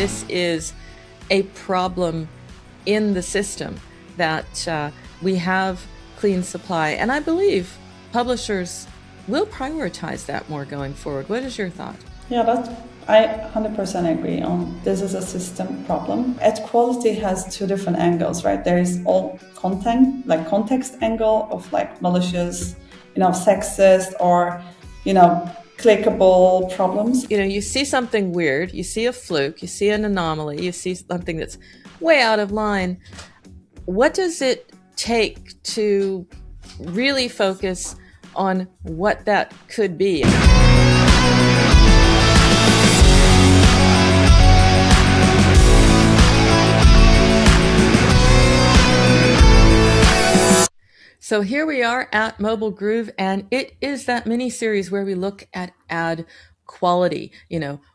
this is a problem in the system, that we have clean supply. And I believe publishers will prioritize that more going forward. What is your thought? Yeah, I 100% agree on. This is a system problem. Ad quality has two different angles, right? There is all content, like context angle of like malicious, sexist or, clickable problems. You see something weird, you see a fluke, you see an anomaly, you see something that's way out of line. What does it take to really focus on what that could be? So here we are at MobileGroove, and it is that mini series where we look at ad quality.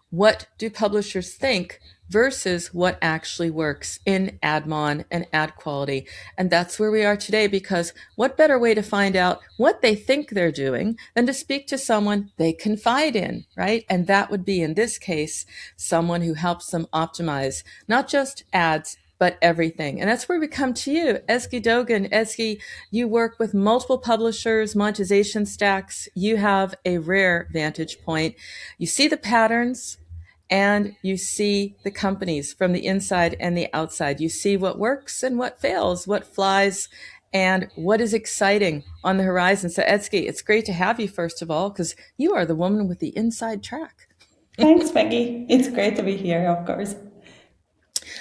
What do publishers think versus what actually works in AdMon and ad quality? And that's where we are today, because what better way to find out what they think they're doing than to speak to someone they confide in, right? And that would be, in this case, someone who helps them optimize not just ads, but everything. And that's where we come to you, Ezgi Dogan. Ezgi, you work with multiple publishers, monetization stacks. You have a rare vantage point. You see the patterns and you see the companies from the inside and the outside. You see what works and what fails, what flies, and what is exciting on the horizon. So Ezgi, it's great to have you, first of all, because you are the woman with the inside track. Thanks, Peggy. It's great to be here, of course.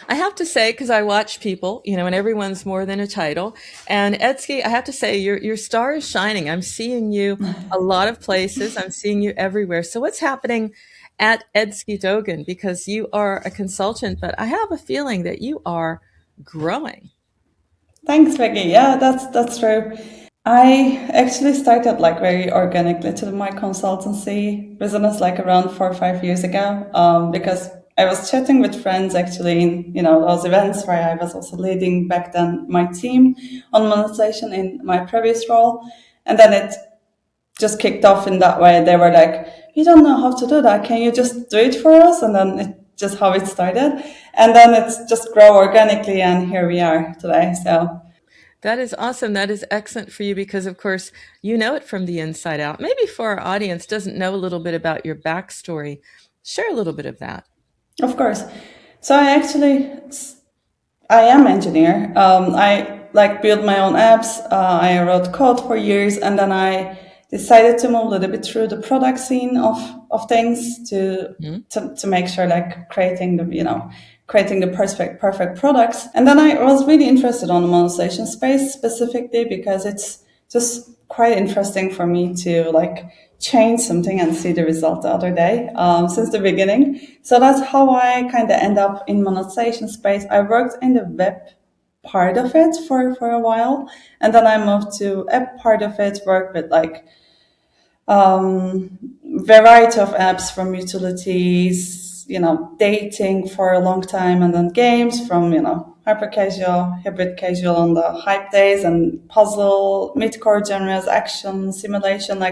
I have to say, because I watch people, and everyone's more than a title. And Ezgi, I have to say, your star is shining. I'm seeing you a lot of places. I'm seeing you everywhere. So what's happening at Ezgi Dogan? Because you are a consultant, but I have a feeling that you are growing. Thanks, Peggy. Yeah, that's true. I actually started very organically to my consultancy business around 4 or 5 years ago, because I was chatting with friends actually in those events where I was also leading back then my team on monetization in my previous role, and then it just kicked off in that way. They were like, "We don't know how to do that. Can you just do it for us?" And then it just how it started, and then it's just grow organically, and here we are today. So. That is awesome. That is excellent for you because, of course, you know it from the inside out. Maybe for our audience doesn't know a little bit about your backstory, share a little bit of that. Of course. So I am engineer. I build my own apps. I wrote code for years, and then I decided to move a little bit through the product scene of things to make sure creating the perfect products. And then I was really interested on the monetization space specifically because it's just quite interesting for me to change something and see the result the other day since the beginning. So that's how I kind of end up in monetization space. I worked in the web part of it for a while, and then I moved to app part of it, worked with variety of apps from utilities, dating for a long time, and then games from, hyper casual, hybrid casual on the hype days, and puzzle, mid-core genres, action, simulation,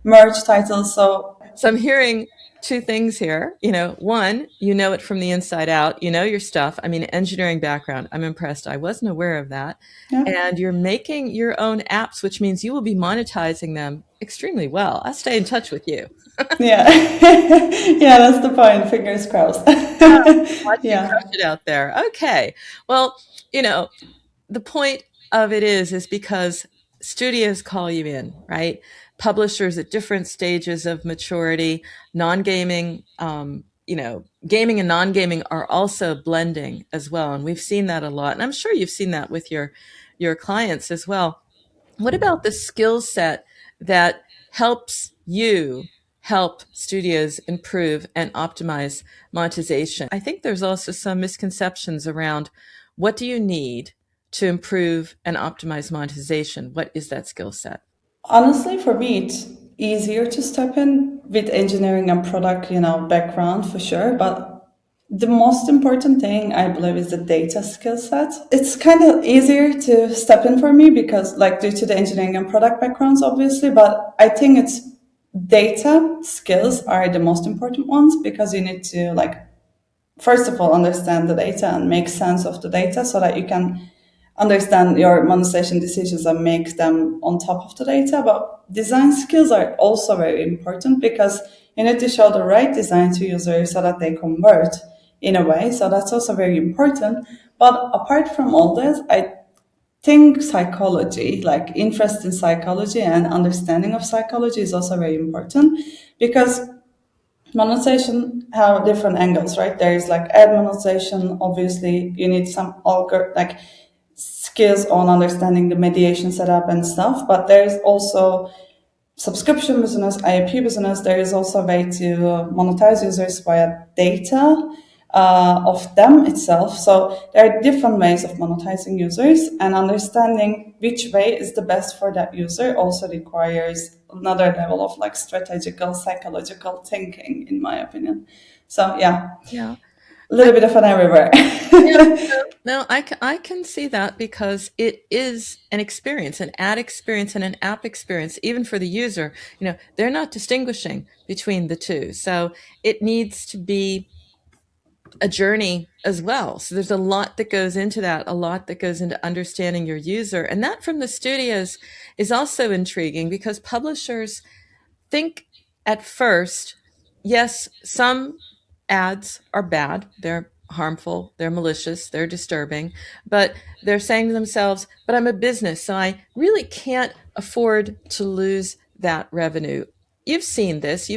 merge titles. So I'm hearing two things here. One, it from the inside out, your stuff. I mean, engineering background. I'm impressed. I wasn't aware of that. Yeah. And you're making your own apps, which means you will be monetizing them extremely well. I'll stay in touch with you. Yeah. Yeah, that's the point. Fingers crossed. Watch you crush it out there. Okay. Well, the point of it is because studios call you in, right? Publishers at different stages of maturity, non-gaming, gaming and non-gaming are also blending as well. And we've seen that a lot. And I'm sure you've seen that with your clients as well. What about the skill set that helps you help studios improve and optimize monetization? I think there's also some misconceptions around what do you need to improve and optimize monetization? What is that skill set? Honestly, for me, it's easier to step in with engineering and product, background for sure. But the most important thing, I believe, is the data skill set. It's kind of easier to step in for me because, due to the engineering and product backgrounds, obviously. But I think data skills are the most important ones because you need to, first of all, understand the data and make sense of the data so that you can understand your monetization decisions and make them on top of the data. But design skills are also very important because you need to show the right design to users so that they convert in a way. So that's also very important. But apart from all this, I think psychology, like interest in psychology and understanding of psychology is also very important because monetization have different angles, right? There is like ad monetization. Obviously, you need some like skills on understanding the mediation setup and stuff. But there is also subscription business, IAP business. There is also a way to monetize users via data of them itself. So there are different ways of monetizing users, and understanding which way is the best for that user also requires another level of like strategical, psychological thinking, in my opinion. So yeah, Yeah. a little bit of an everywhere. Yeah, no, I can see that because it is an experience, an ad experience and an app experience, even for the user. They're not distinguishing between the two. So it needs to be a journey as well. So there's a lot that goes into that, a lot that goes into understanding your user. And that from the studios is also intriguing because publishers think at first, yes, some ads are bad. They're harmful, they're malicious, they're disturbing, but they're saying to themselves, but I'm a business, so I really can't afford to lose that revenue. You've seen this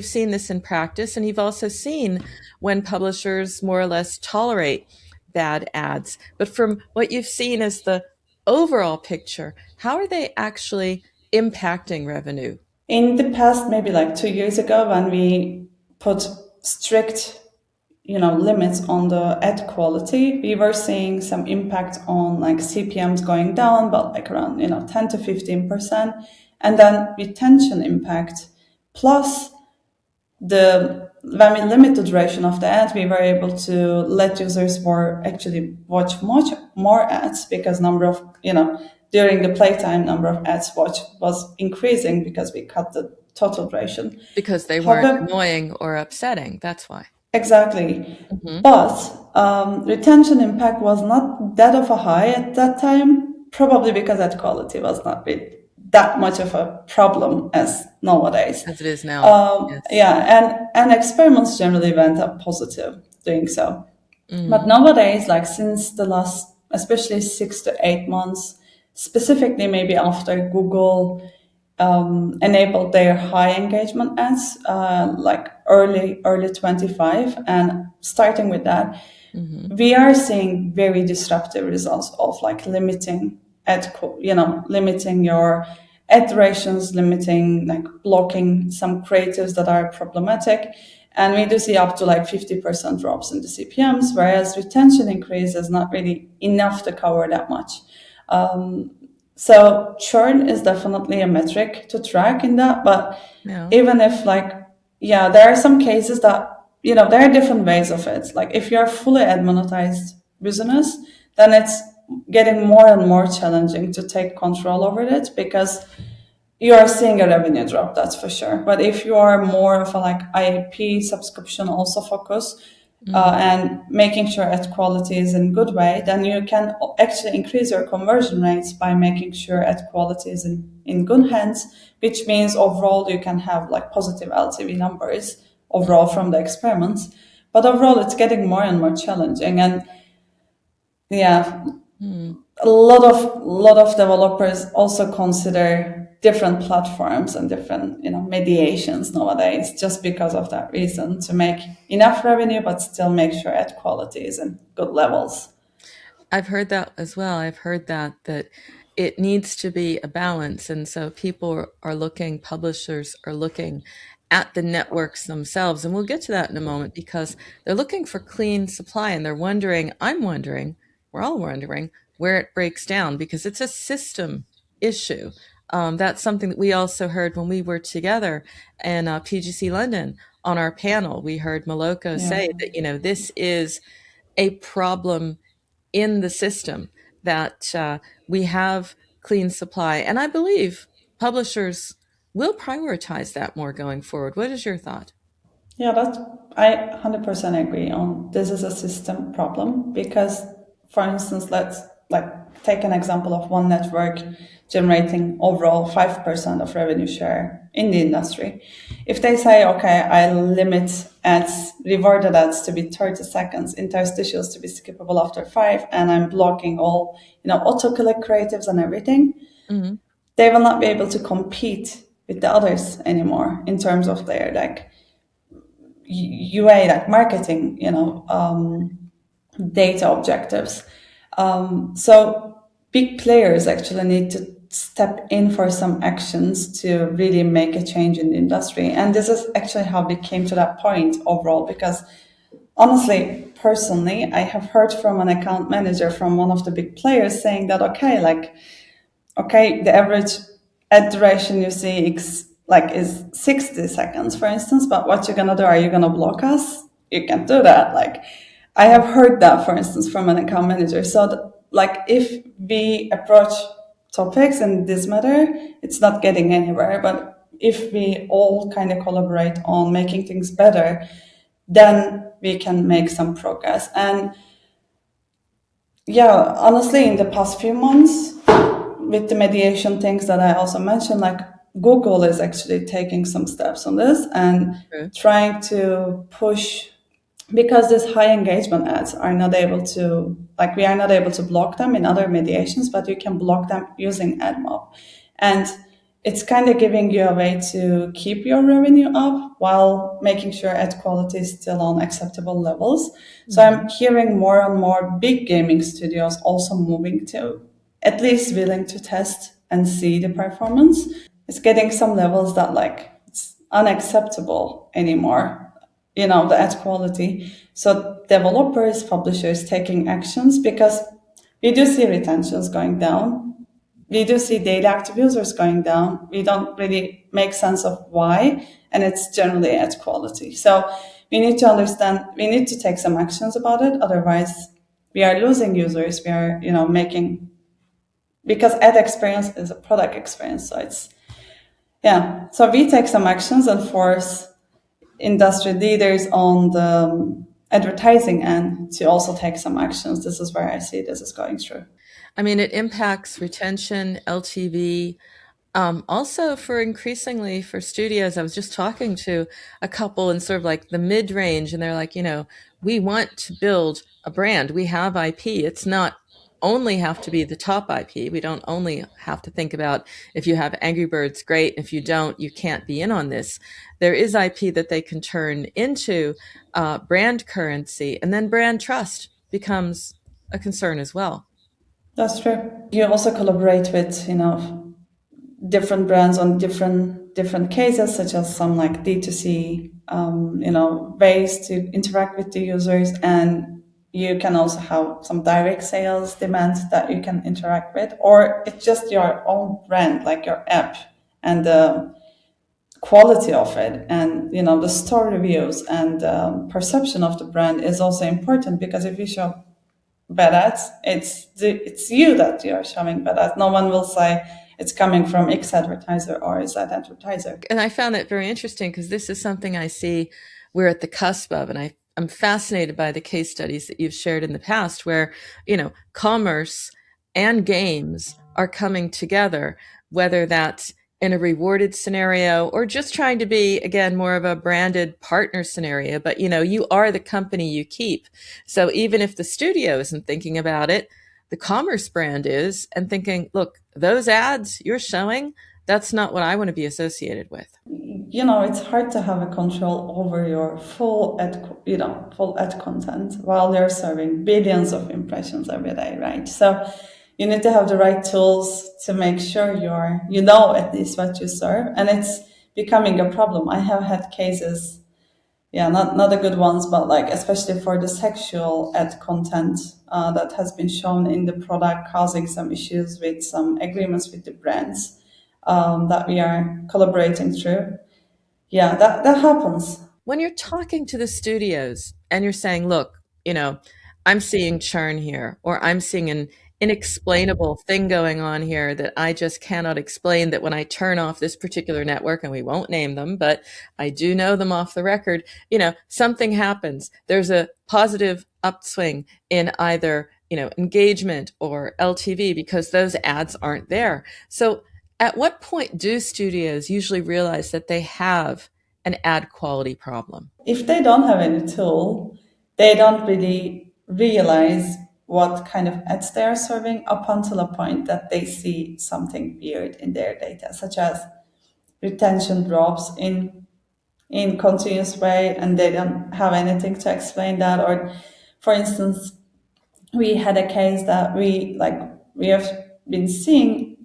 in practice, and you've also seen when publishers more or less tolerate bad ads. But from what you've seen as the overall picture, how are they actually impacting revenue? In the past, maybe like 2 years ago, when we put strict limits on the ad quality, we were seeing some impact on like CPMs going down, but like around 10 to 15%, and then retention impact. Plus, the when we limit the duration of the ad, we were able to let users more actually watch much more ads because number of during the playtime number of ads watched was increasing because we cut the total duration. Because they weren't However, annoying or upsetting. That's why. exactly. Hmm. But retention impact was not that of a high at that time, probably because that quality was not really that much of a problem as nowadays. As it is now. Yes. Yeah, and experiments generally went up positive doing so. But Mm. nowadays, like since the last, especially 6 to 8 months, specifically maybe after Google enabled their high engagement ads like early 25, and starting with that, Hmm. we are seeing very disruptive results of like limiting limiting your ad durations, limiting like blocking some creatives that are problematic. And we do see up to like 50% drops in the CPMs, whereas retention increase is not really enough to cover that much. So churn is definitely a metric to track in that. But Yeah. even if like, yeah, there are some cases that, there are different ways of it. Like if you're fully ad monetized business, then it's getting more and more challenging to take control over it because you are seeing a revenue drop, that's for sure. But if you are more of a like IAP subscription also focus, Mm. and making sure ad quality is in good way, then you can actually increase your conversion rates by making sure ad quality is in good hands, which means overall you can have like positive LTV numbers overall from the experiments. But overall, it's getting more and more challenging, and yeah, Mm. a lot of developers also consider different platforms and different mediations nowadays just because of that reason, to make enough revenue but still make sure ad quality is in good levels. I've heard that as well. I've heard that it needs to be a balance. And so people are looking, publishers are looking at the networks themselves. And we'll get to that in a moment because they're looking for clean supply and they're wondering, I'm wondering, we're all wondering where it breaks down because it's a system issue. That's something that we also heard when we were together in PGC London on our panel. We heard Maloko Yeah. say that, this is a problem in the system that we have clean supply. And I believe publishers will prioritize that more going forward. What is your thought? Yeah, that's I 100% agree on this is a system problem because, for instance, let's like take an example of one network generating overall 5% of revenue share in the industry. If they say, okay, I limit ads, rewarded ads to be 30 seconds, interstitials to be skippable after five, and I'm blocking all, auto-click creatives and everything, Mm-hmm. they will not be able to compete with the others anymore in terms of their like UA, like marketing, data objectives. So big players actually need to step in for some actions to really make a change in the industry. And this is actually how we came to that point overall, because honestly, personally, I have heard from an account manager from one of the big players saying that, okay, the average ad duration you see is 60 seconds, for instance, but what you're gonna do, are you gonna block us? You can't do that. Like, I have heard that, for instance, from an account manager. So, if we approach topics in this matter, it's not getting anywhere. But if we all kind of collaborate on making things better, then we can make some progress. And yeah, honestly, in the past few months, with the mediation things that I also mentioned, like Google is actually taking some steps on this and True. trying to push, because these high engagement ads are not able to, like, we are not able to block them in other mediations, but you can block them using AdMob. And it's kind of giving you a way to keep your revenue up while making sure ad quality is still on acceptable levels. So Mm-hmm. I'm hearing more and more big gaming studios also moving to at least willing to test and see the performance. It's getting some levels that it's unacceptable anymore, the ad quality. So developers, publishers taking actions, because we do see retentions going down. We do see daily active users going down. We don't really make sense of why, and it's generally ad quality. So we need to understand, we need to take some actions about it. Otherwise, we are losing users. We are, making, because ad experience is a product experience. So yeah. So we take some actions and force industry leaders on the advertising end to also take some actions. This is where I see this is going through. I mean, it impacts retention, LTV. Also, for increasingly for studios, I was just talking to a couple in sort of like the mid range, and they're like, we want to build a brand. We have IP. It's not only have to be the top IP. We don't only have to think about if you have Angry Birds, great. If you don't, you can't be in on this. There is IP that they can turn into brand currency, and then brand trust becomes a concern as well. That's true. You also collaborate with, different brands on different cases, such as some like D2C, ways to interact with the users, and you can also have some direct sales demands that you can interact with, or it's just your own brand, like your app, and the quality of it, and the store reviews and perception of the brand is also important, because if you show bad ads, it's you that you're showing bad ads. No one will say it's coming from X advertiser or is that advertiser. And I found that very interesting because this is something I see we're at the cusp of. And I'm fascinated by the case studies that you've shared in the past where, commerce and games are coming together, whether that's in a rewarded scenario or just trying to be, again, more of a branded partner scenario. But, you are the company you keep. So even if the studio isn't thinking about it, the commerce brand is, and thinking, look, those ads you're showing, that's not what I want to be associated with. It's hard to have a control over your full ad content while you're serving billions of impressions every day, right? So you need to have the right tools to make sure you know at least what you serve, and it's becoming a problem. I have had cases, yeah, not the good ones, but like especially for the sexual ad content that has been shown in the product, causing some issues with some agreements with the brands that we are collaborating through. Yeah, that happens. When you're talking to the studios and you're saying, look, I'm seeing churn here, or I'm seeing an inexplainable thing going on here that I just cannot explain, that when I turn off this particular network, and we won't name them, but I do know them off the record, something happens. There's a positive upswing in either, engagement or LTV because those ads aren't there. So at what point do studios usually realize that they have an ad quality problem? If they don't have any tool, they don't really realize what kind of ads they are serving up until a point that they see something weird in their data, such as retention drops in continuous way, and they don't have anything to explain that. Or, for instance, we had a case that we have been seeing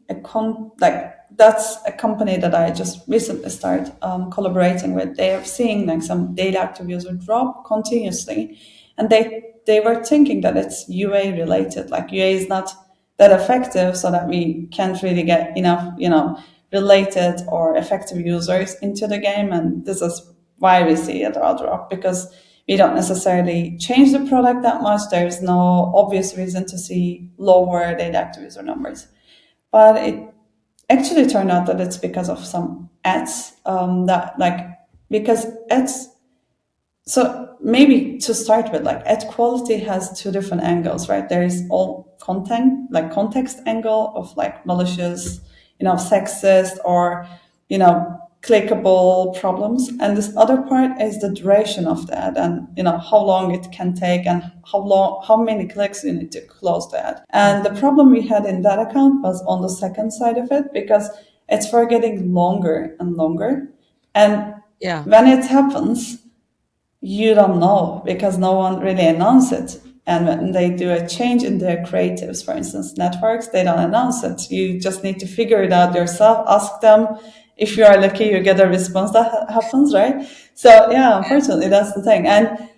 that's a company that I just recently started collaborating with. They are seeing like some daily active user drop continuously, and they were thinking that it's UA related. Like UA is not that effective, so that we can't really get enough, related or effective users into the game, and this is why we see a drop, because we don't necessarily change the product that much. There's no obvious reason to see lower data active user numbers. But it actually turned out that it's because of some ads because ads. So maybe to start with, like ad quality has two different angles, right? There is all content, like context angle of like malicious, sexist or, clickable problems. And this other part is the duration of the ad and, how long it can take and how many clicks you need to close the ad. And the problem we had in that account was on the second side of it, because it's for getting longer and longer. And when it happens, you don't know, because no one really announced it. And when they do a change in their creatives, for instance, networks, they don't announce it. You just need to figure it out yourself, ask them. If you are lucky, you get a response that happens, right? So yeah, unfortunately, that's the thing. And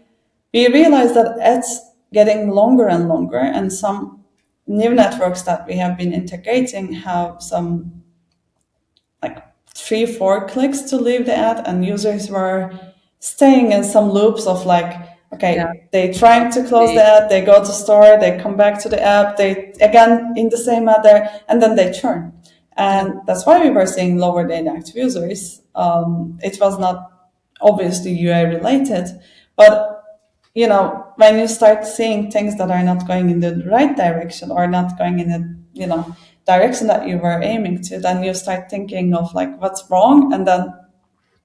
we realized that ads getting longer and longer, and some new networks that we have been integrating have some like 3-4 clicks to leave the ad, and users were staying in some loops of they trying to close the app, they go to store, they come back to the app, they again in the same ad there, and then they churn. And that's why we were seeing lower data active users. It was not obviously UA related, but when you start seeing things that are not going in the right direction or not going in the direction that you were aiming to, then you start thinking of like what's wrong, and then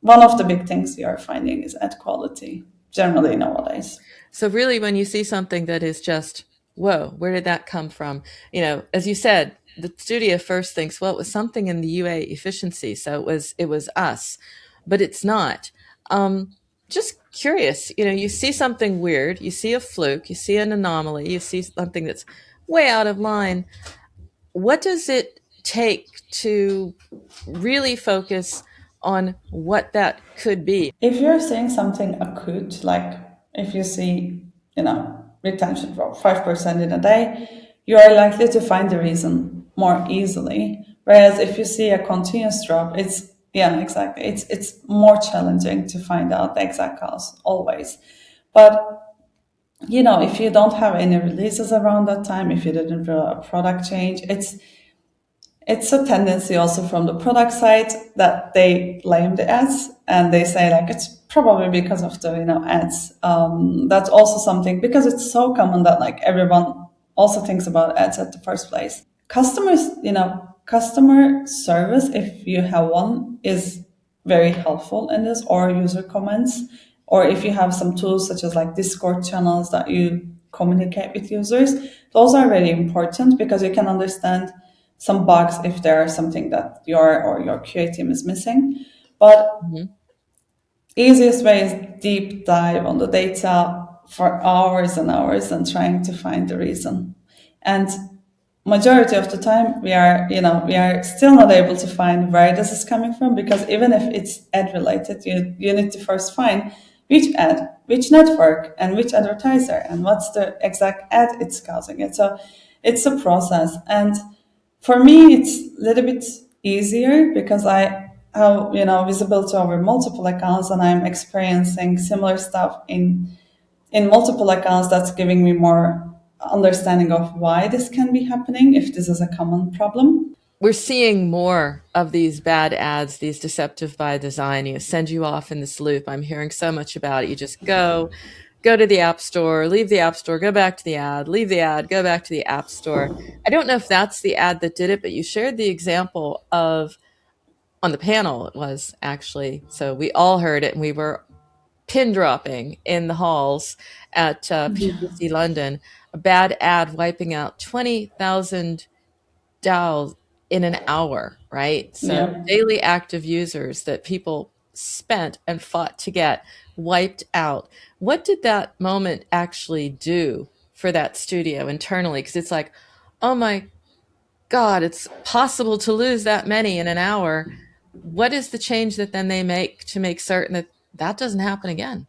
one of the big things you are finding is ad quality generally nowadays. So really, when you see something that is just, whoa, where did that come from? As you said, the studio first thinks, well, it was something in the UA efficiency. So it was us, but it's not. Just curious, you see something weird, you see a fluke, you see an anomaly, you see something that's way out of line. What does it take to really focus on what that could be? If you're seeing something acute, like if you see, retention drop 5% in a day, you are likely to find the reason more easily. Whereas if you see a continuous drop, it's more challenging to find out the exact cause always. But if you don't have any releases around that time, if you didn't do a product change, it's a tendency also from the product side that they blame the ads, and they say like it's probably because of the ads. That's also something, because it's so common that like everyone also thinks about ads at the first place. Customer service, if you have one, is very helpful in this, or user comments, or if you have some tools such as like Discord channels that you communicate with users, those are very important because you can understand some bugs if there are something that your QA team is missing. But easiest way is deep dive on the data for hours and hours and trying to find the reason. And majority of the time we are still not able to find where this is coming from, because even if it's ad related, you need to first find which ad, which network, and which advertiser, and what's the exact ad it's causing it. So it's a process. And for me, it's a little bit easier because I have, visibility over multiple accounts, and I'm experiencing similar stuff in multiple accounts. That's giving me more understanding of why this can be happening, if this is a common problem. We're seeing more of these bad ads, these deceptive by design, send you off in this loop. I'm hearing so much about it. You just go to the app store, leave the app store, go back to the ad, leave the ad, go back to the app store. I don't know if that's the ad that did it, but you shared the example of, on the panel, it was actually, so we all heard it and we were pin dropping in the halls at PwC London, a bad ad wiping out 20,000 DAUs in an hour, right? So Yeah. daily active users that people spent and fought to get wiped out. What did that moment actually do for that studio internally? Because it's like, oh my God, it's possible to lose that many in an hour. What is the change that then they make to make certain that that doesn't happen again?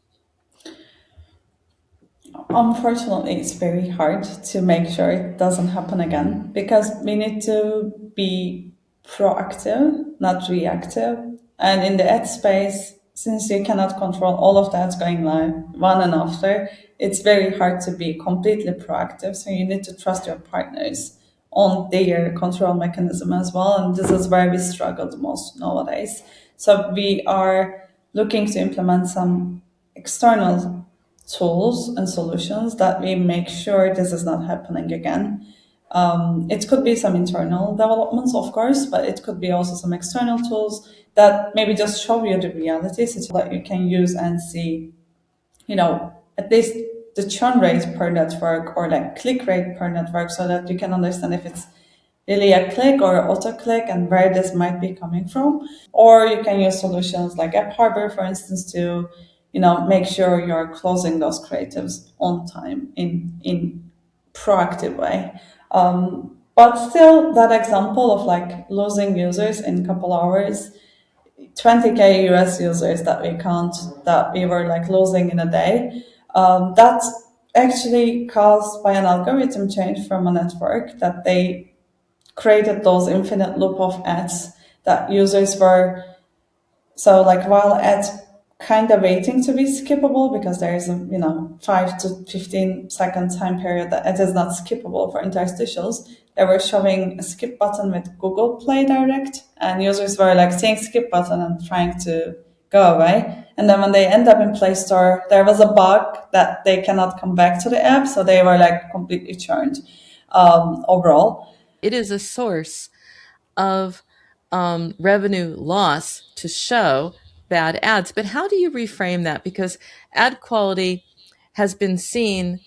Unfortunately, it's very hard to make sure it doesn't happen again, because we need to be proactive, not reactive. And in the ad space, since you cannot control all of that going live one and after, it's very hard to be completely proactive. So you need to trust your partners on their control mechanism as well. And this is where we struggle the most nowadays. So we are looking to implement some external tools and solutions that we make sure this is not happening again. It could be some internal developments, of course, but it could be also some external tools that maybe just show you the reality so that you can use and see, at least the churn rate per network or like click rate per network, so that you can understand if it's really a click or auto click and where this might be coming from. Or you can use solutions like AppHarbr, for instance, to make sure you're closing those creatives on time in proactive way. But still, that example of like losing users in a couple hours, 20K US users that we were like losing in a day, that's actually caused by an algorithm change from a network, that they created those infinite loop of ads that users were, so like while ads kind of waiting to be skippable, because there is a 5 to 15 second time period that it is not skippable for interstitials, they were showing a skip button with Google Play Direct, and users were like seeing skip button and trying to go away. And then when they end up in Play Store, there was a bug that they cannot come back to the app, so they were like completely churned overall. It is a source of revenue loss to show bad ads. But how do you reframe that? Because ad quality has been seen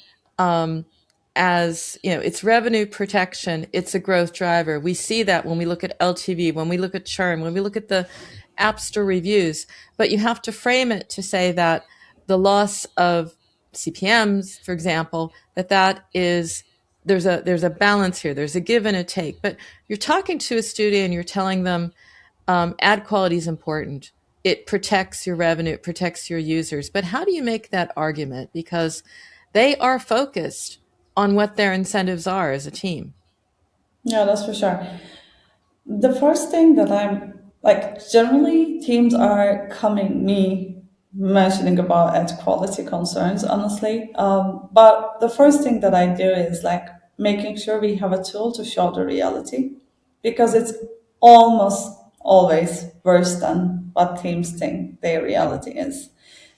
as, it's revenue protection, it's a growth driver. We see that when we look at LTV, when we look at churn, when we look at the App Store reviews. But you have to frame it to say that the loss of CPMs, for example, that is, there's a balance here. There's a give and a take. But you're talking to a studio and you're telling them ad quality is important. It protects your revenue, it protects your users. But how do you make that argument? Because they are focused on what their incentives are as a team. Yeah, that's for sure. The first thing that I'm like, generally, teams are coming me mentioning about ad quality concerns, honestly. But the first thing that I do is like making sure we have a tool to show the reality, because it's almost always worse than what teams think their reality is.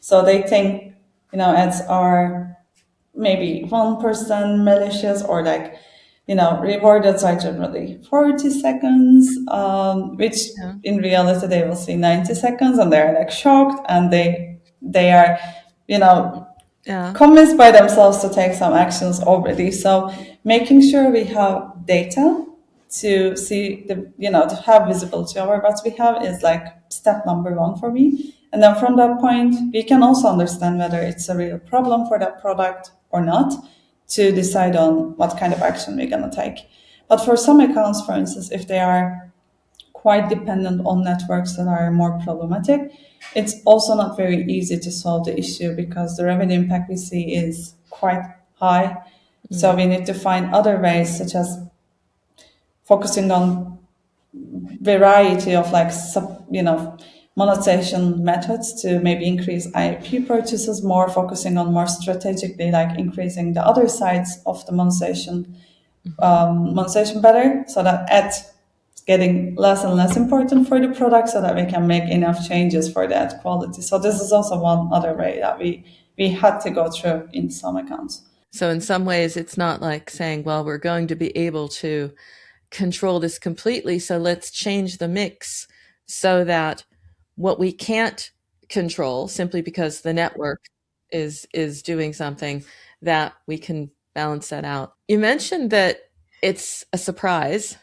So they think, ads are maybe 1% malicious, or like, rewarded are generally 40 seconds, which Yeah. in reality they will see 90 seconds and they're like shocked, and they are, you know, Yeah. convinced by themselves to take some actions already. So making sure we have data to see to have visibility over what we have is like step number one for me. And then from that point, we can also understand whether it's a real problem for that product or not, to decide on what kind of action we're going to take. But for some accounts, for instance, if they are quite dependent on networks that are more problematic, it's also not very easy to solve the issue, because the revenue impact we see is quite high. So we need to find other ways, such as focusing on variety of like monetization methods to maybe increase IP purchases more, focusing on more strategically, like increasing the other sides of the monetization better, so that ads getting less and less important for the product, so that we can make enough changes for the ad quality. So this is also one other way that we had to go through in some accounts. So in some ways, it's not like saying, well, we're going to be able to control this completely, so let's change the mix so that what we can't control simply because the network is doing something, that we can balance that out. You mentioned that it's a surprise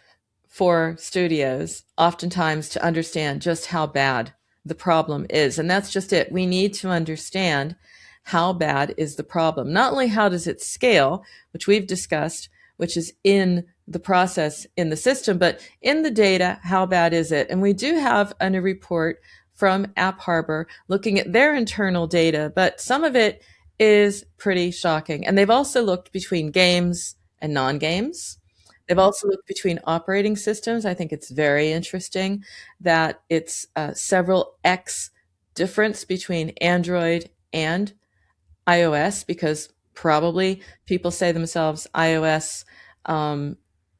for studios oftentimes to understand just how bad the problem is. And that's just it. We need to understand how bad is the problem. Not only how does it scale, which we've discussed, which is in the process in the system, but in the data, how bad is it? And we do have a new report from AppHarbr looking at their internal data, but some of it is pretty shocking. And they've also looked between games and non-games. They've also looked between operating systems. I think it's very interesting that it's several X difference between Android and iOS, because probably people say themselves iOS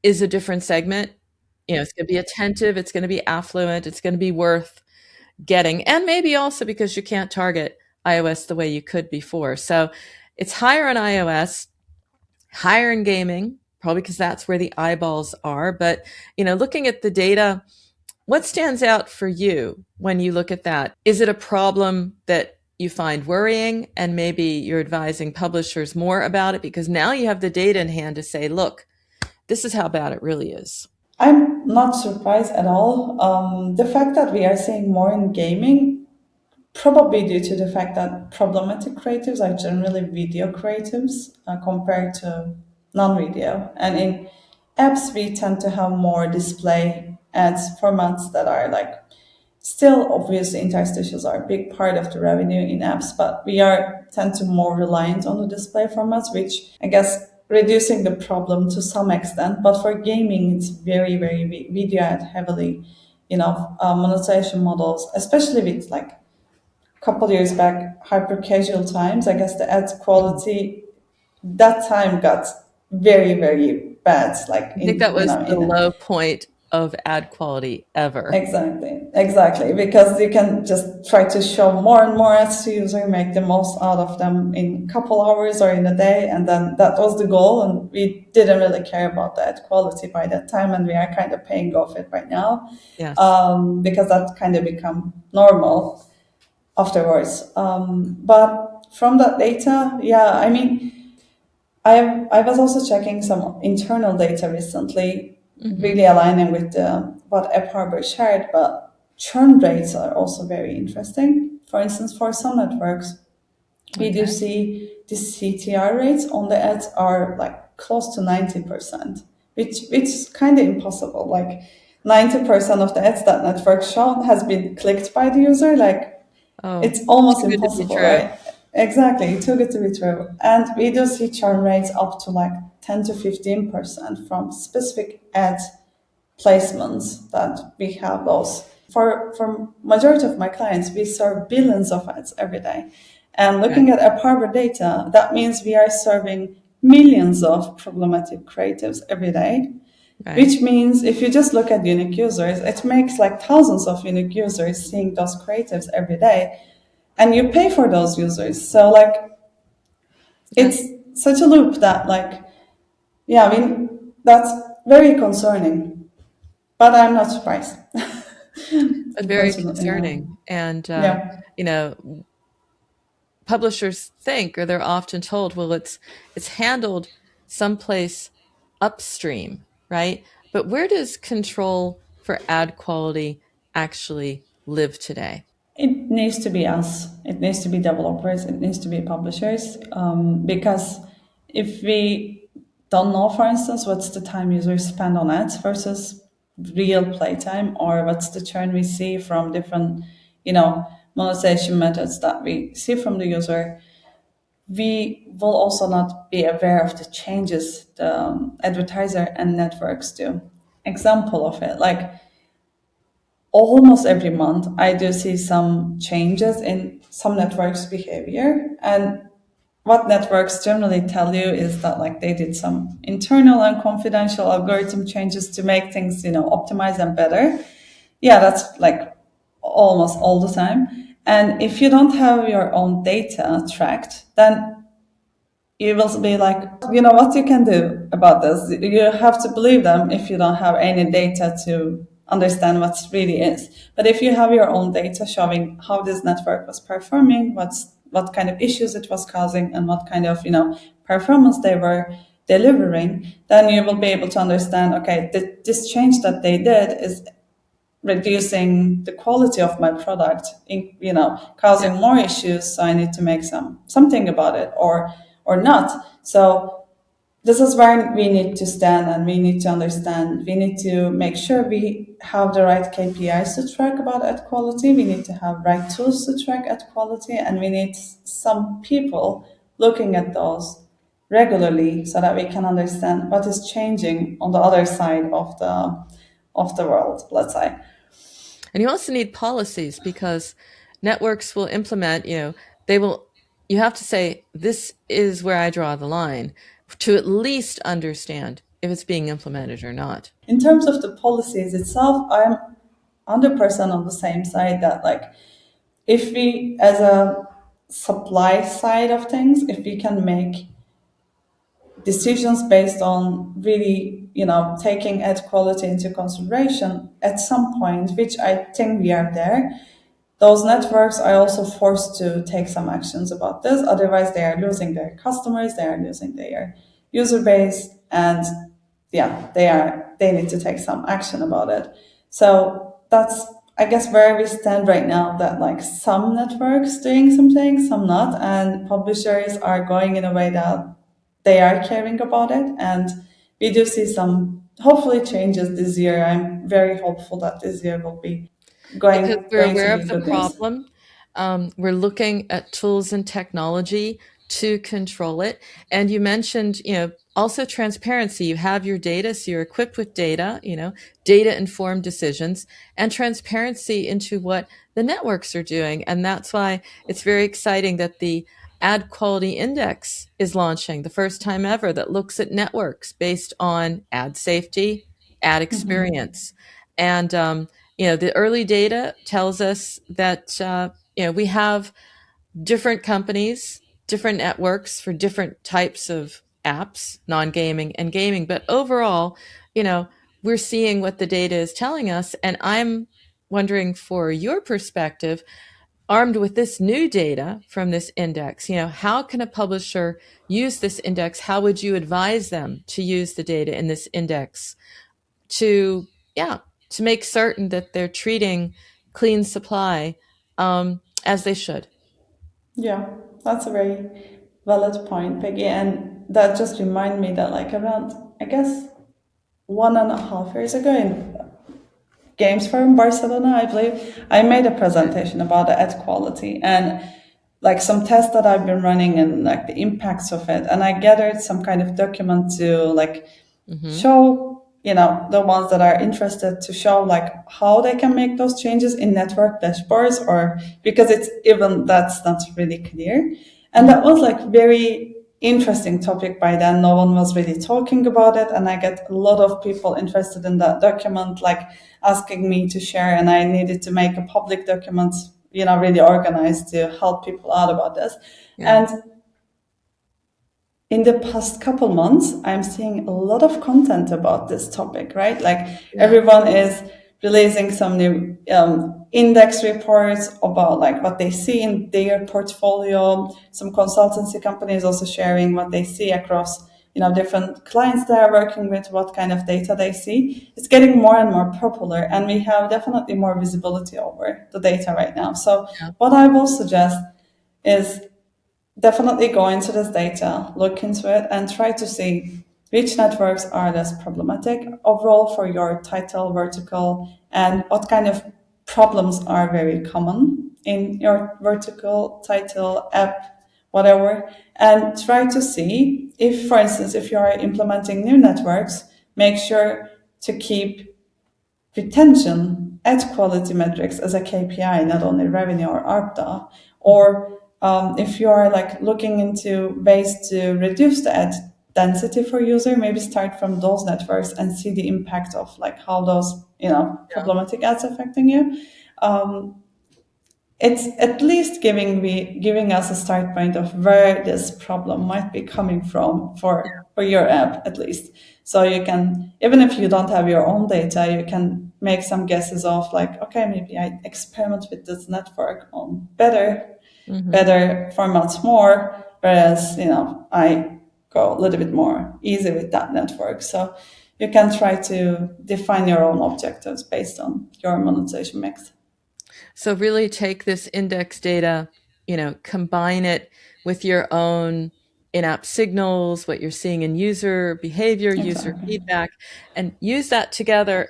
is a different segment. It's going to be attentive, it's going to be affluent, it's going to be worth getting, and maybe also because you can't target iOS the way you could before. So it's higher on iOS, higher in gaming, probably because that's where the eyeballs are. But, looking at the data, what stands out for you when you look at that? Is it a problem that you find worrying, and maybe you're advising publishers more about it because now you have the data in hand to say, look, this is how bad it really is? I'm not surprised at all. The fact that we are seeing more in gaming, probably due to the fact that problematic creatives are generally video creatives compared to non-video. And in apps, we tend to have more display ads formats that are like, still obviously interstitials are a big part of the revenue in apps, but we tend to more reliant on the display formats, which I guess reducing the problem to some extent. But for gaming, it's very, very video ad heavily, monetization models, especially with like a couple years back, hyper casual times. I guess the ad quality that time got very, very bad. Like I think that was the low point of ad quality ever. Exactly. Because you can just try to show more and more ads to user, make the most out of them in a couple hours or in a day. And then that was the goal. And we didn't really care about the ad quality by that time. And we are kind of paying off it right now. Yes. Because that kind of become normal afterwards. But from that data, I was also checking some internal data recently, really aligning with what AppHarbr shared, but churn rates are also very interesting. For instance, for some networks, we do see the CTR rates on the ads are like close to 90%, which is kind of impossible. Like 90% of the ads that network shown has been clicked by the user. It's almost impossible, right? Exactly, too good to be true. And we do see churn rates up to like 10 to 15% from specific ad placements that we have those. For majority of my clients, we serve billions of ads every day. And looking at AppHarbr data, that means we are serving millions of problematic creatives every day. Right. Which means if you just look at unique users, it makes like thousands of unique users seeing those creatives every day. And you pay for those users. So it's such a loop that that's very concerning. But I'm not surprised. But very concerning. And, publishers think, or they're often told, well, it's handled someplace upstream, right? But where does control for ad quality actually live today? It needs to be us. It needs to be developers. It needs to be publishers. Because if we don't know, for instance, what's the time users spend on ads versus real playtime, or what's the churn we see from different, monetization methods that we see from the user, we will also not be aware of the changes the advertiser and networks do. Example of it, almost every month, I do see some changes in some networks' behavior. And what networks generally tell you is that like they did some internal and confidential algorithm changes to make things, optimize and better. Yeah, that's like almost all the time. And if you don't have your own data tracked, then you will be like, what you can do about this. You have to believe them if you don't have any data to understand what really is. But if you have your own data showing how this network was performing, what kind of issues it was causing, and what kind of performance they were delivering, then you will be able to understand, okay, this change that they did is reducing the quality of my product, causing more issues. So I need to make something about it, or not. So this is where we need to stand, and we need to understand. We need to make sure we have the right KPIs to track about ad quality. We need to have right tools to track ad quality, and we need some people looking at those regularly so that we can understand what is changing on the other side of the world, let's say. And you also need policies, because networks will implement, you have to say, this is where I draw the line, to at least understand if it's being implemented or not. In terms of the policies itself, I'm 100% on the same side that like, if we, as a supply side of things, if we can make decisions based on really, taking ad quality into consideration at some point, which I think we are there, those networks are also forced to take some actions about this. Otherwise, they are losing their customers, they are losing their user base, and yeah, they need to take some action about it. So that's, I guess, where we stand right now, that like some networks doing something, some not, and publishers are going in a way that they are caring about it. And we do see some, hopefully, changes this year. I'm very hopeful that this year will be Because going we're to aware be of the good news. problem. We're looking at tools and technology to control it. And you mentioned, also transparency. You have your data, so you're equipped with data, data-informed decisions, and transparency into what the networks are doing. And that's why it's very exciting that the Ad Quality Index is launching, the first time ever, that looks at networks based on ad safety, ad experience. And the early data tells us that we have different companies, different networks for different types of apps, non-gaming and gaming. But overall, we're seeing what the data is telling us. And I'm wondering, for your perspective, armed with this new data from this index, how can a publisher use this index? How would you advise them to use the data in this index to, yeah, to make certain that they're treating clean supply as they should? Yeah, that's a very valid point, Peggy. And that just reminded me that, like, around, I guess, 1.5 years ago in Games Forum Barcelona, I believe, I made a presentation about the ad quality and like some tests that I've been running and like the impacts of it. And I gathered some kind of document to like show, the ones that are interested, to show like how they can make those changes in network dashboards, or because it's even that's not really clear. And that was like very interesting topic by then. No one was really talking about it. And I get a lot of people interested in that document, like asking me to share, and I needed to make a public document, really organized to help people out about this. Yeah. And in the past couple months, I'm seeing a lot of content about this topic, right? Like everyone is releasing some new index reports about like what they see in their portfolio. Some consultancy companies also sharing what they see across, different clients they are working with, what kind of data they see. It's getting more and more popular, and we have definitely more visibility over the data right now. So what I will suggest is definitely go into this data, look into it, and try to see which networks are less problematic overall for your title vertical, and what kind of problems are very common in your vertical, title, app, whatever, and try to see if, for instance, if you are implementing new networks, make sure to keep retention ad quality metrics as a KPI, not only revenue or ARPDA, or if you are like looking into ways to reduce the ad density for user, maybe start from those networks and see the impact of like how those Yeah. problematic ads affecting you. It's at least giving us a start point of where this problem might be coming from for your app at least. So you can, even if you don't have your own data, you can make some guesses of like, okay, maybe I experiment with this network on Mm-hmm. better formats more, whereas I go a little bit more easy with that network. So you can try to define your own objectives based on your monetization mix. So really take this index data, combine it with your own in-app signals, what you're seeing in user behavior, user Exactly. feedback, and use that together.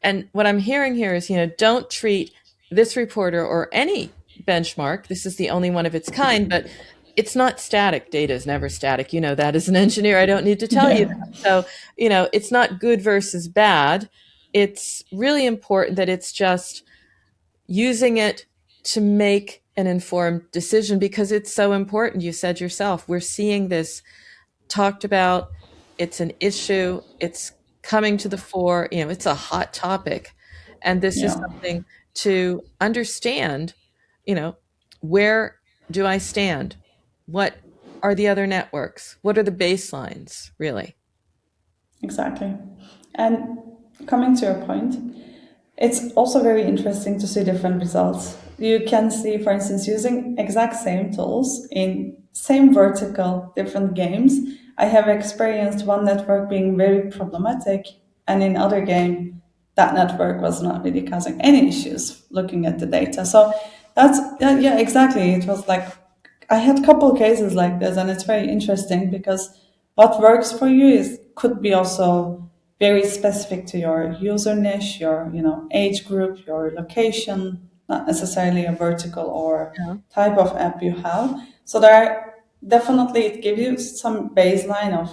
And what I'm hearing here is, don't treat this reporter or any benchmark. This is the only one of its kind, but it's not static. Data is never static. You know that as an engineer. I don't need to tell you Yeah. that. So, it's not good versus bad. It's really important that it's just using it to make an informed decision because it's so important. You said yourself, we're seeing this talked about. It's an issue. It's coming to the fore. It's a hot topic. And this is Yeah. something to understand, you know, where do I stand? What are the other networks? What are the baselines, really? Exactly. And coming to your point, it's also very interesting to see different results. You can see, for instance, using exact same tools in same vertical, different games. I have experienced one network being very problematic, and in other game, that network was not really causing any issues looking at the data. So that's yeah, exactly. It was like I had a couple cases like this, and it's very interesting because what works for you is could be also very specific to your user niche, your age group, your location, not necessarily a vertical or Yeah. type of app you have. So there are definitely it gives you some baseline of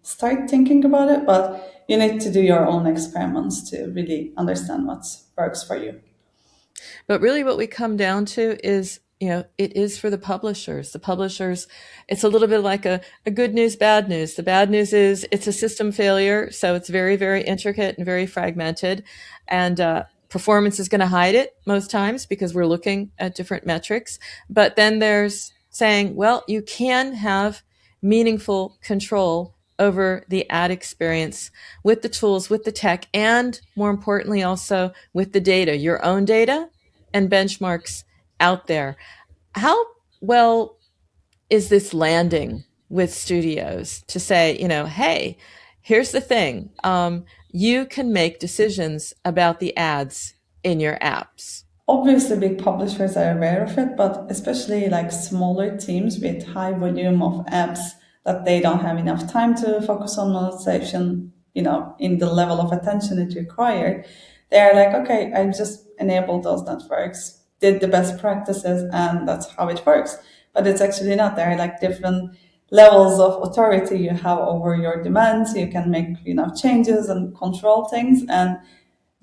start thinking about it, but you need to do your own experiments to really understand what works for you. But really, what we come down to is, it is for the publishers. The publishers, it's a little bit like a good news, bad news. The bad news is it's a system failure. So it's very, very intricate and very fragmented. And performance is going to hide it most times because we're looking at different metrics. But then there's saying, well, you can have meaningful control over the ad experience with the tools, with the tech, and more importantly, also with the data, your own data and benchmarks out there. How well is this landing with studios to say, hey, here's the thing. You can make decisions about the ads in your apps. Obviously, big publishers are aware of it, but especially like smaller teams with high volume of apps that they don't have enough time to focus on monetization, in the level of attention it required, they are like, okay, I just enabled those networks, did the best practices, and that's how it works. But it's actually not. There are like different levels of authority you have over your demands. You can make, changes and control things. And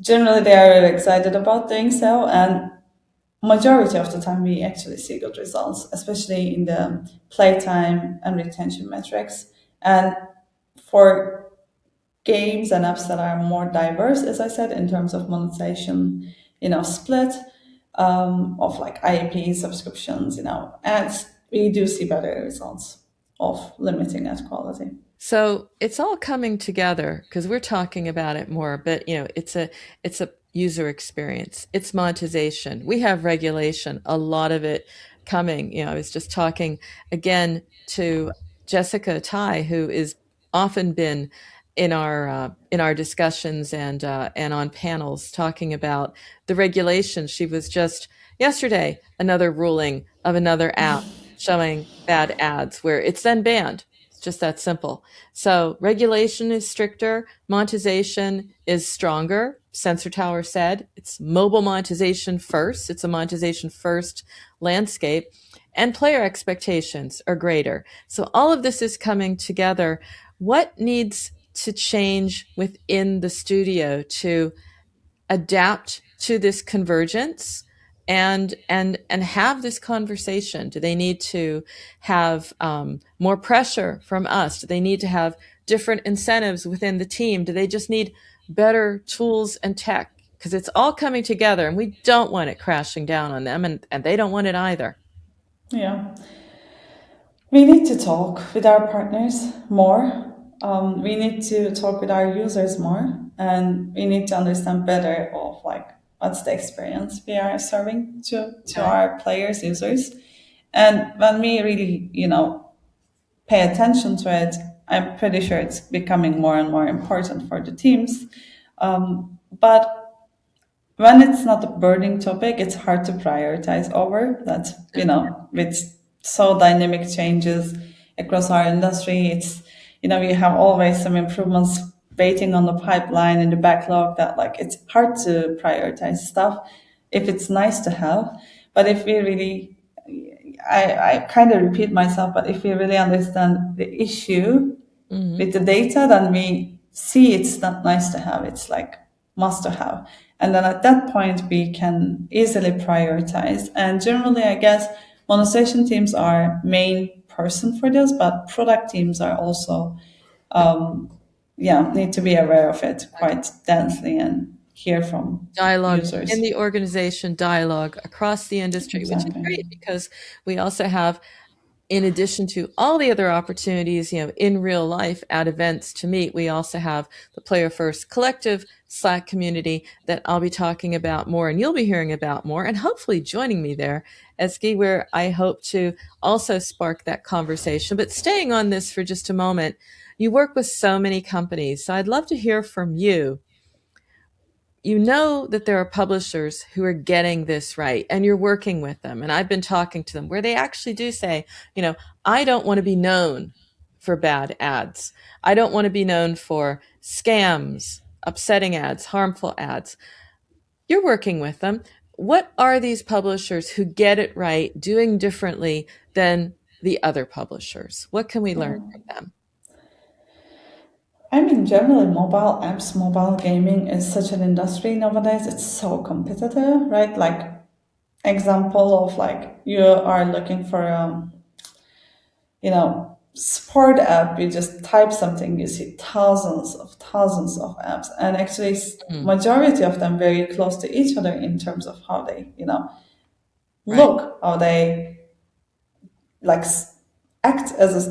generally they are excited about doing so, and majority of the time we actually see good results, especially in the playtime and retention metrics. And for games and apps that are more diverse, as I said, in terms of monetization, split of like IAP subscriptions, ads, we do see better results of limiting ad quality. So it's all coming together because we're talking about it more, but it's a user experience. It's monetization. We have regulation, a lot of it coming. I was just talking again to Jessica Tai, who is often been in our discussions and on panels talking about the regulation. She was just yesterday another ruling of another app showing bad ads where it's then banned. It's just that simple. So regulation is stricter, monetization is stronger. Sensor Tower said it's mobile monetization first. It's a monetization first landscape, and player expectations are greater. So all of this is coming together. What needs to change within the studio to adapt to this convergence and have this conversation? Do they need to have more pressure from us? Do they need to have different incentives within the team? Do they just need better tools and tech? Because it's all coming together and we don't want it crashing down on them, and they don't want it either. Yeah. We need to talk with our partners more. We need to talk with our users more, and we need to understand better of like what's the experience we are serving to Okay. our players, users. And when we really, pay attention to it, I'm pretty sure it's becoming more and more important for the teams. But when it's not a burning topic, it's hard to prioritize over. That's, with so dynamic changes across our industry, we have always some improvements waiting on the pipeline in the backlog that like it's hard to prioritize stuff if it's nice to have. But if we really, I kind of repeat myself, but if we really understand the issue Mm-hmm. with the data, then we see it's not nice to have, it's like must to have. And then at that point, we can easily prioritize. And generally, I guess monetization teams are main person for this, but product teams are also, need to be aware of it quite densely and hear from Dialogue in users. the organization, dialogue across the industry, which is Exactly. great because we also have, in addition to all the other opportunities, in real life at events to meet, we also have the Player First Collective Slack community that I'll be talking about more and you'll be hearing about more and hopefully joining me there, Ezgi, where I hope to also spark that conversation. But staying on this for just a moment, you work with so many companies, so I'd love to hear from you. You know that there are publishers who are getting this right and you're working with them. And I've been talking to them where they actually do say, I don't want to be known for bad ads. I don't want to be known for scams, upsetting ads, harmful ads. You're working with them. What are these publishers who get it right doing differently than the other publishers? What can we learn from them? I mean, generally, mobile apps, mobile gaming is such an industry nowadays. It's so competitive, right? Like, example of like you are looking for sport app, you just type something, you see thousands of apps, and actually Mm, majority of them very close to each other in terms of how they right. look, how they like act as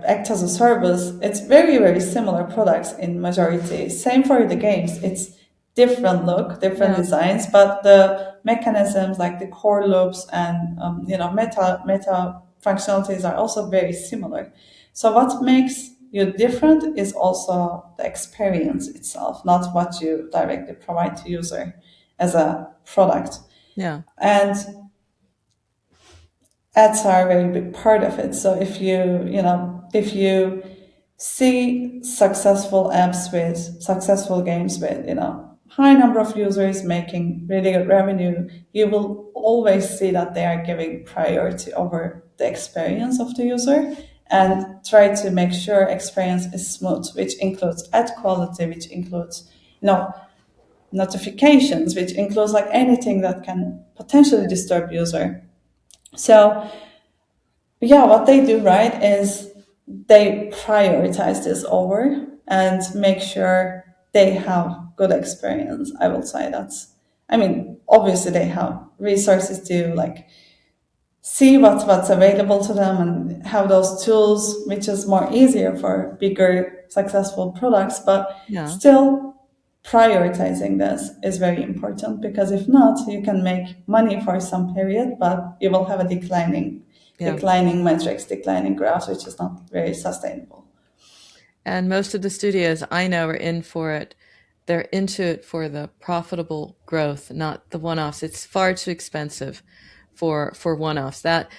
act as a service. It's very similar products in majority. Same for the games. It's different look, different Yeah. designs, but the mechanisms like the core loops and meta functionalities are also very similar. So what makes you different is also the experience itself, not what you directly provide to user as a product. Yeah. And ads are a very big part of it. So if you see successful apps with successful games with high number of users making really good revenue, you will always see that they are giving priority over the experience of the user and try to make sure experience is smooth, which includes ad quality, which includes notifications, which includes like anything that can potentially disturb user. So yeah, what they do right is they prioritize this over and make sure they have good experience. I will say I mean, obviously they have resources to like see what's available to them and have those tools, which is more easier for bigger successful products, but Yeah. still prioritizing this is very important because if not, you can make money for some period, but you will have a Yeah. declining metrics, declining graphs, which is not very sustainable. And most of the studios I know are in for it. They're into it for the profitable growth, not the one-offs. It's far too expensive for one-offs. That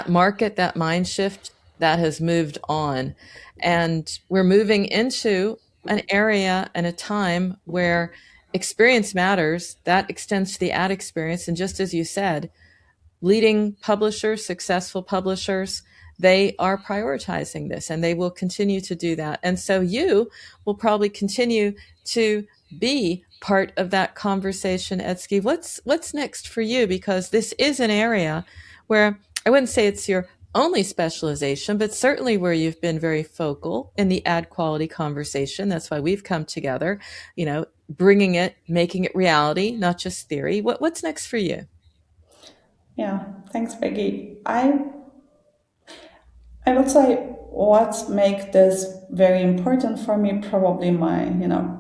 market, that mind shift, that has moved on. And we're moving into an area and a time where experience matters. That extends to the ad experience. And just as you said, leading publishers, successful publishers, they are prioritizing this and they will continue to do that. And so you will probably continue to be part of that conversation, Ezgi. What's next for you? Because this is an area where I wouldn't say it's your only specialization, but certainly where you've been very focal in the ad quality conversation. That's why we've come together, bringing it, making it reality, not just theory. What's next for you? Yeah, thanks, Peggy. I would say what make this very important for me, probably my,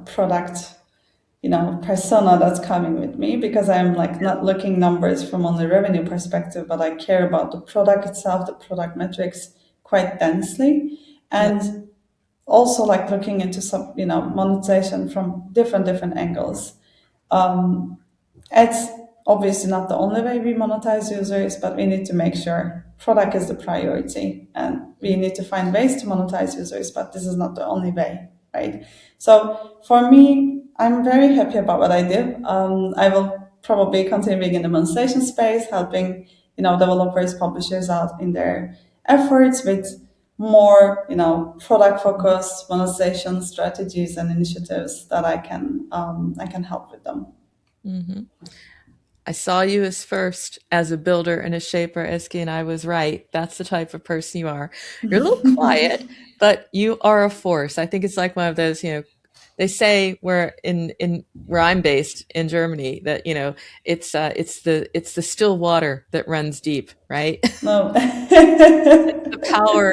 product, persona that's coming with me, because I'm like not looking numbers from only revenue perspective, but I care about the product itself, the product metrics quite densely. Yeah. And also like looking into some, monetization from different angles. It's obviously not the only way we monetize users, but we need to make sure product is the priority and we need to find ways to monetize users, but this is not the only way, right? So for me, I'm very happy about what I do. I will probably continue being in the monetization space, helping, developers, publishers out in their efforts with more, product focused monetization strategies and initiatives that I can help with them. Mm-hmm. I saw you as first as a builder and a shaper, Eski, and I was right. That's the type of person you are. You're a little quiet, but you are a force. I think it's like one of those, they say where in where I'm based in Germany that, it's the still water that runs deep, right? No. The power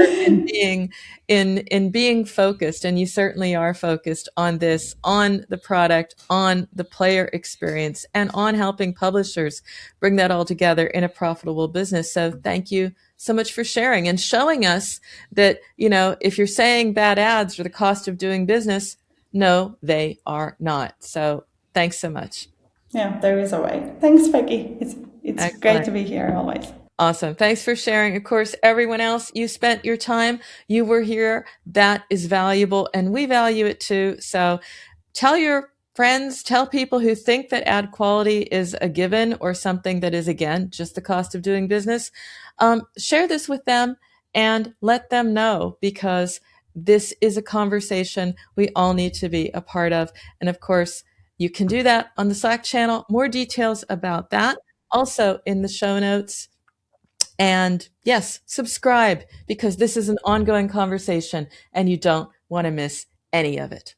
in being focused, and you certainly are focused on this, on the product, on the player experience, and on helping publishers bring that all together in a profitable business. So thank you so much for sharing and showing us that, if you're saying bad ads are the cost of doing business, no, they are not. So thanks so much. Yeah, there is a way. Thanks, Becky. It's great Excellent. to be here always. Awesome. Thanks for sharing. Of course, everyone else, you spent your time. You were here. That is valuable, and we value it too. So tell your friends, tell people who think that ad quality is a given or something that is, again, just the cost of doing business. Share this with them and let them know, because this is a conversation we all need to be a part of. And of course, you can do that on the Slack channel. More details about that also in the show notes. And yes, subscribe, because this is an ongoing conversation and you don't want to miss any of it.